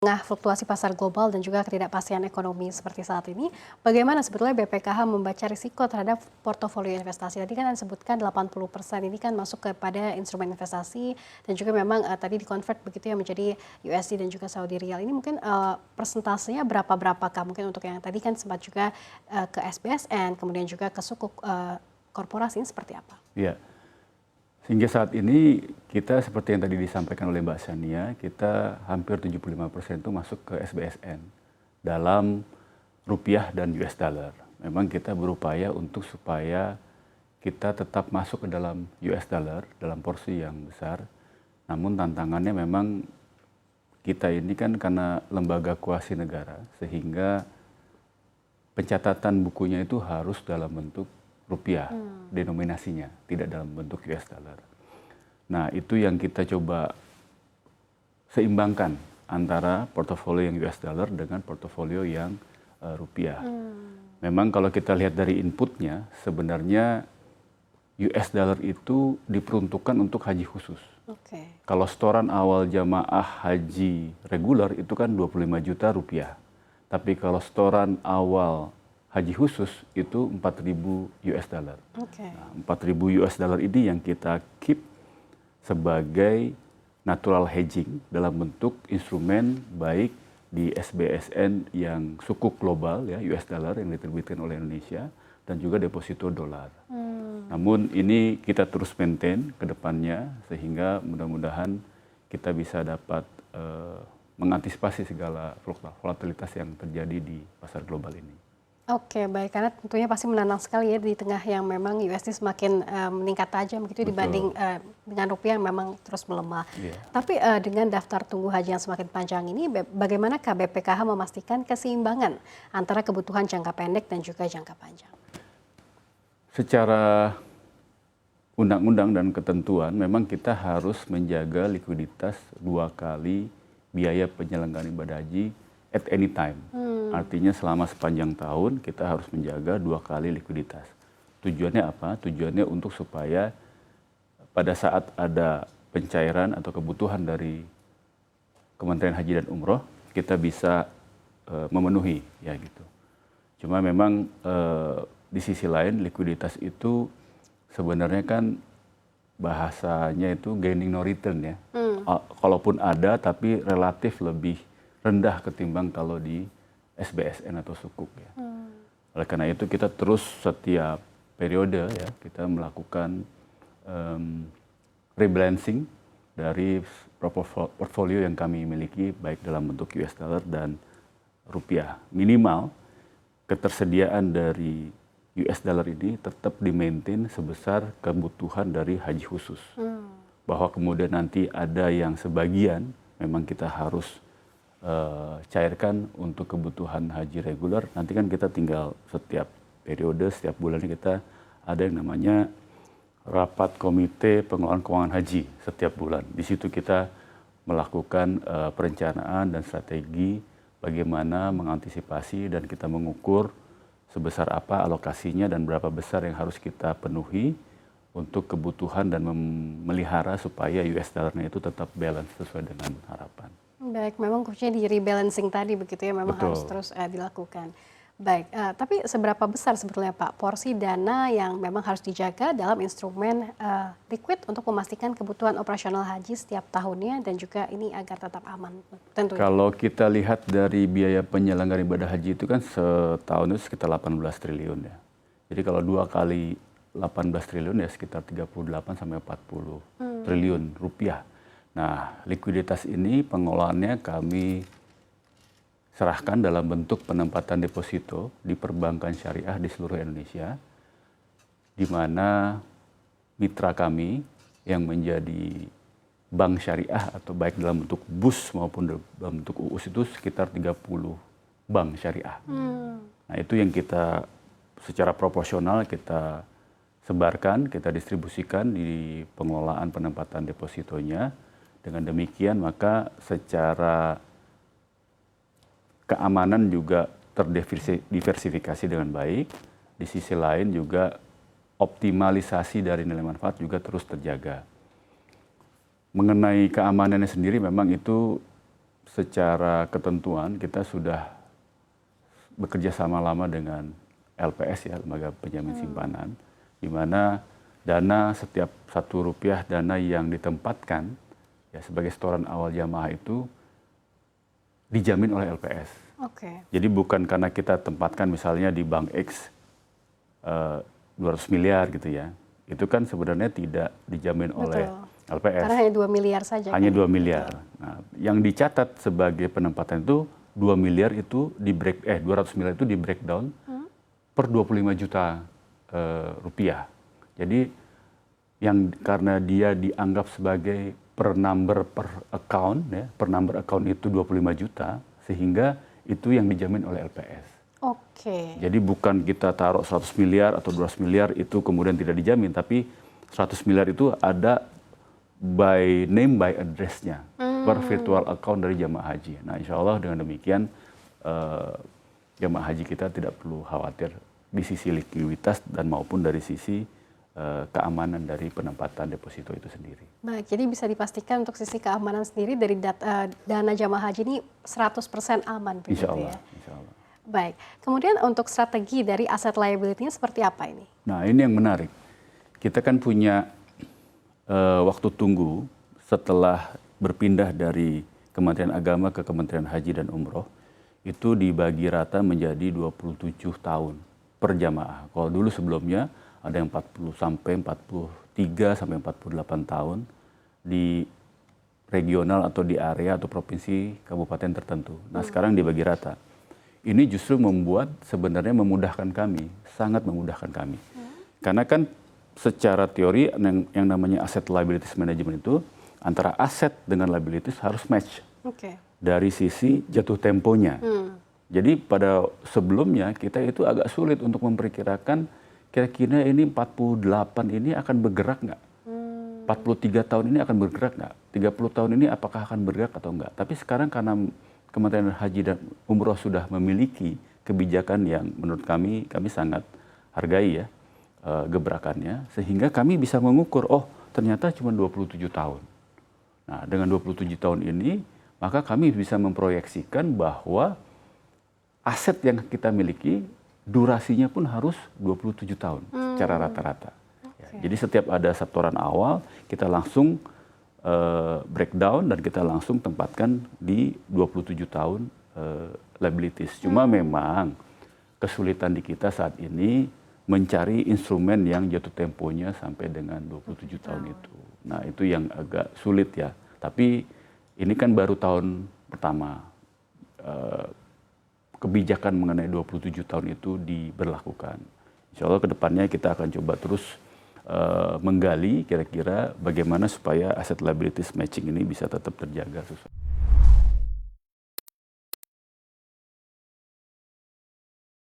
Tengah fluktuasi pasar global dan juga ketidakpastian ekonomi seperti saat ini, bagaimana sebetulnya BPKH membaca risiko terhadap portofolio investasi? Tadi kan Anda sebutkan 80% ini kan masuk kepada instrumen investasi dan juga memang tadi di-convert begitu ya menjadi USD dan juga Saudi Riyal. Ini mungkin persentasenya berapakah? Mungkin untuk yang tadi kan sempat juga ke SBSN, kemudian juga ke sukuk korporasi ini seperti apa? Ya, hingga saat ini kita seperti yang tadi disampaikan oleh Mbak Sania, kita hampir 75% itu masuk ke SBSN dalam rupiah dan US dollar. Memang kita berupaya untuk supaya kita tetap masuk ke dalam US dollar dalam porsi yang besar. Namun tantangannya memang kita ini kan karena lembaga kuasi negara sehingga pencatatan bukunya itu harus dalam bentuk rupiah denominasinya, tidak dalam bentuk US dollar. Nah, itu yang kita coba seimbangkan antara portofolio yang US dollar dengan portofolio yang rupiah. Memang kalau kita lihat dari inputnya, sebenarnya US dollar itu diperuntukkan untuk haji khusus. Kalau setoran awal jamaah haji reguler itu kan 25 juta rupiah. Tapi kalau setoran awal haji khusus itu 4.000 US dollar. Nah, 4.000 US dollar ini yang kita keep sebagai natural hedging dalam bentuk instrumen baik di SBSN yang sukuk global ya US dollar yang diterbitkan oleh Indonesia dan juga deposito dolar. Namun ini kita terus maintain ke depannya sehingga mudah-mudahan kita bisa dapat mengantisipasi segala volatilitas yang terjadi di pasar global ini. Oke, baik. Karena tentunya pasti menantang sekali ya di tengah yang memang USD semakin meningkat tajam begitu dibanding dengan rupiah yang memang terus melemah. Tapi dengan daftar tunggu haji yang semakin panjang ini, bagaimana BPKH memastikan keseimbangan antara kebutuhan jangka pendek dan juga jangka panjang? Secara undang-undang dan ketentuan, memang kita harus menjaga likuiditas 2 kali biaya penyelenggaraan ibadah haji at any time. Artinya selama sepanjang tahun kita harus menjaga 2 kali likuiditas. Tujuannya apa? Tujuannya untuk supaya pada saat ada pencairan atau kebutuhan dari Kementerian Haji dan Umroh kita bisa memenuhi ya gitu. Cuma memang di sisi lain likuiditas itu sebenarnya kan bahasanya itu gaining no return ya. Kalaupun ada tapi relatif lebih rendah ketimbang kalau di SBSN atau sukuk ya. Oleh karena itu kita terus setiap periode ya kita melakukan rebalancing dari portfolio yang kami miliki baik dalam bentuk US dollar dan rupiah. Minimal ketersediaan dari US dollar ini tetap di-maintain sebesar kebutuhan dari haji khusus. Bahwa kemudian nanti ada yang sebagian memang kita harus cairkan untuk kebutuhan haji reguler. Nanti kan kita tinggal setiap periode, setiap bulannya kita ada yang namanya rapat komite pengelolaan keuangan haji setiap bulan. Di situ kita melakukan perencanaan dan strategi bagaimana mengantisipasi dan kita mengukur sebesar apa alokasinya dan berapa besar yang harus kita penuhi untuk kebutuhan dan memelihara supaya US dollar-nya itu tetap balance sesuai dengan harapan. Baik, memang kuncinya di rebalancing tadi begitu ya, memang harus terus dilakukan. Baik, tapi seberapa besar sebetulnya Pak porsi dana yang memang harus dijaga dalam instrumen liquid untuk memastikan kebutuhan operasional haji setiap tahunnya dan juga ini agar tetap aman tentunya? Kalau kita lihat dari biaya penyelenggaraan ibadah haji itu kan setahun itu sekitar 18 triliun ya. Jadi kalau 2 kali 18 triliun ya sekitar 38 sampai 40 triliun rupiah. Nah, likuiditas ini pengelolaannya kami serahkan dalam bentuk penempatan deposito di perbankan syariah di seluruh Indonesia, di mana mitra kami yang menjadi bank syariah atau baik dalam bentuk BUS maupun dalam bentuk UUS itu sekitar 30 bank syariah. Nah, itu yang kita secara proporsional kita sebarkan, kita distribusikan di pengelolaan penempatan depositonya. Dengan demikian maka secara keamanan juga terdiversifikasi dengan baik. Di sisi lain juga optimalisasi dari nilai manfaat juga terus terjaga. Mengenai keamanannya sendiri memang itu secara ketentuan kita sudah bekerja sama lama dengan LPS ya, Lembaga Penjamin Simpanan, di mana dana setiap Rp1 dana yang ditempatkan ya sebagai setoran awal jamaah itu dijamin oleh LPS. Jadi bukan karena kita tempatkan misalnya di Bank X 200 miliar gitu ya, itu kan sebenarnya tidak dijamin oleh LPS. Karena hanya 2 miliar saja. Hanya 2 miliar. Nah, yang dicatat sebagai penempatan itu 2 miliar itu 200 miliar itu di breakdown per 25 juta rupiah. Jadi yang karena dia dianggap sebagai per number per account ya, per number account itu 25 juta sehingga itu yang dijamin oleh LPS. Jadi bukan kita taruh 100 miliar atau 200 miliar itu kemudian tidak dijamin, tapi 100 miliar itu ada by name by address-nya per virtual account dari jamaah haji. Nah, insya Allah dengan demikian jamaah haji kita tidak perlu khawatir di sisi likuiditas dan maupun dari sisi keamanan dari penempatan deposito itu sendiri. Baik, jadi bisa dipastikan untuk sisi keamanan sendiri dari dana jamaah haji ini 100% aman. Insya Allah, ya? insya Allah. Baik, kemudian untuk strategi dari aset liability-nya seperti apa ini? Nah, ini yang menarik. Kita kan punya waktu tunggu setelah berpindah dari Kementerian Agama ke Kementerian Haji dan Umroh, itu dibagi rata menjadi 27 tahun per jamaah. Kalau dulu sebelumnya ada yang 40 sampai 43 sampai 48 tahun di regional atau di area atau provinsi kabupaten tertentu. Nah, sekarang dibagi rata. Ini justru membuat sebenarnya memudahkan kami, sangat memudahkan kami. Karena kan secara teori yang namanya asset liabilities management itu antara aset dengan liabilities harus match dari sisi jatuh temponya. Jadi pada sebelumnya kita itu agak sulit untuk memperkirakan kira-kira ini 48 ini akan bergerak nggak? 43 tahun ini akan bergerak nggak? 30 tahun ini apakah akan bergerak atau enggak? Tapi sekarang karena Kementerian Haji dan Umroh sudah memiliki kebijakan yang menurut kami sangat hargai ya gebrakannya, sehingga kami bisa mengukur, oh ternyata cuma 27 tahun. Nah, dengan 27 tahun ini, maka kami bisa memproyeksikan bahwa aset yang kita miliki, durasinya pun harus 27 tahun secara rata-rata. Ya, jadi setiap ada setoran awal, kita langsung breakdown dan kita langsung tempatkan di 27 tahun liabilities. Cuma memang kesulitan di kita saat ini mencari instrumen yang jatuh temponya sampai dengan 27 tahun itu. Nah, itu yang agak sulit ya. Tapi ini kan baru tahun pertama kebijakan mengenai 27 tahun itu diberlakukan. Insya Allah ke depannya kita akan coba terus menggali kira-kira bagaimana supaya aset liabilities matching ini bisa tetap terjaga.